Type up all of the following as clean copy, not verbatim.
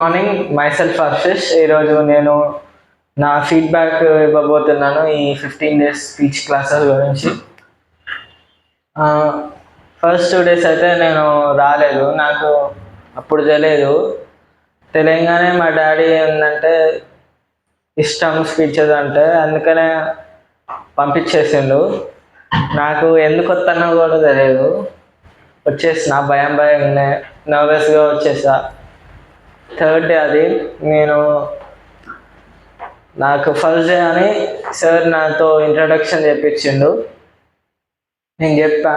Morning myself హర్షిష్. ఈరోజు నేను నా ఫీడ్బ్యాక్ ఇవ్వబోతున్నాను ఈ 15 డేస్ స్పీచ్ క్లాసెస్ గురించి. ఫస్ట్ 2 డేస్ అయితే నేను రాలేదు, నాకు అప్పుడు తెలియగానే మా డాడీ ఏంటంటే ఇష్టం స్పీచెస్ అంటే, అందుకనే పంపించేసిండు. నాకు ఎందుకు వస్తానో కూడా తెలియదు, వచ్చేసిన భయంగా నర్వస్గా వచ్చేసా. థర్డ్ డే అది నాకు ఫస్ట్ డే అని సార్ నాతో ఇంట్రడక్షన్ చెప్పించిండు. నేను చెప్పా,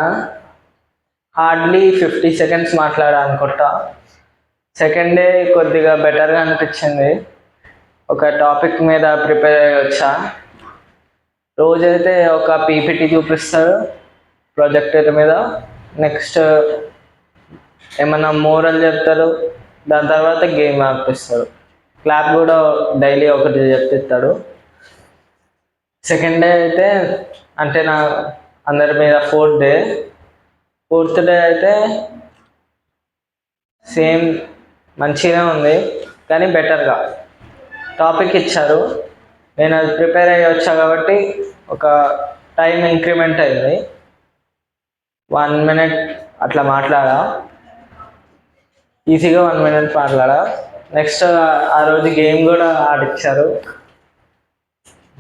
హార్డ్లీ 50 సెకండ్స్ మాట్లాడా అనుకుంటా. సెకండ్ డే కొద్దిగా బెటర్గా అనిపించింది, ఒక టాపిక్ మీద ప్రిపేర్ అయ్యి వచ్చా. రోజైతే ఒక పీపీటీ చూపిస్తారు ప్రొజెక్టర్ మీద, నెక్స్ట్ ఏమన్నా మోరల్ చెప్తారు, దాని తర్వాత గేమ్ ఆడిపిస్తారు. క్లాప్ కూడా డైలీ ఒకటి చెప్పిస్తాడు. సెకండ్ డే అయితే అంటే నా అందరి మీద ఫోర్త్ డే అయితే సేమ్ మంచిగా ఉంది, కానీ బెటర్గా టాపిక్ ఇచ్చారు. నేను అది ప్రిపేర్ అయ్యి వచ్చా కాబట్టి ఒక టైం ఇంక్రిమెంట్ అయింది. 1 minute అట్లా మాట్లాడా, ఈజీగా 1 minute మాట్లాడా. నెక్స్ట్ ఆ రోజు గేమ్ కూడా ఆడిచ్చారు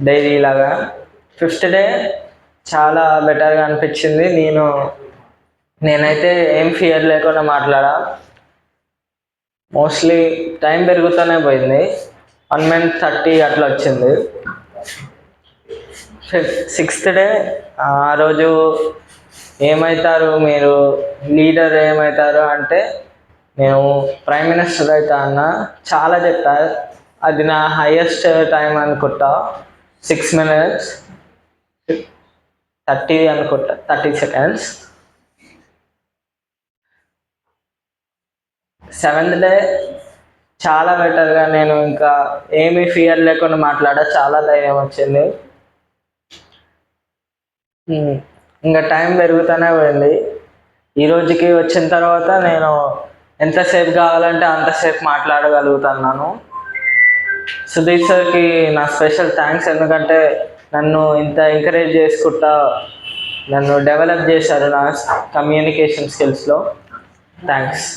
డైలీ లాగా. ఫిఫ్త్ డే చాలా బెటర్గా అనిపించింది. నేనైతే ఏం ఫియర్ లేకుండా మాట్లాడా. మోస్ట్లీ టైం పెరుగుతూనే పోయింది, 1 minute 30 అట్లా వచ్చింది. సిక్స్త్ డే ఆ రోజు ఏమవుతారు మీరు, లీడర్ ఏమవుతారు అంటే నేను ప్రైమ్ మినిస్టర్ అవుతా అన్న. చాలా చెప్పా, అది నా హైయెస్ట్ టైం అనుకుంటా. 6 minutes 30 seconds. సెవెంత్ డే చాలా బెటర్గా నేను ఇంకా ఏమీ ఫియర్ లేకుండా మాట్లాడా, చాలా ధైర్యం వచ్చింది. ఇంకా టైం పెరుగుతూనే పోయింది. ఈ రోజుకి వచ్చిన తర్వాత నేను ఎంతసేపు కావాలంటే అంతసేపు మాట్లాడగలుగుతున్నాను. సుధీర్ సార్కి నా స్పెషల్ థ్యాంక్స్, ఎందుకంటే నన్ను ఇంత ఎంకరేజ్ చేసుకుంటా నన్ను డెవలప్ చేశారు నా కమ్యూనికేషన్ స్కిల్స్లో. థ్యాంక్స్.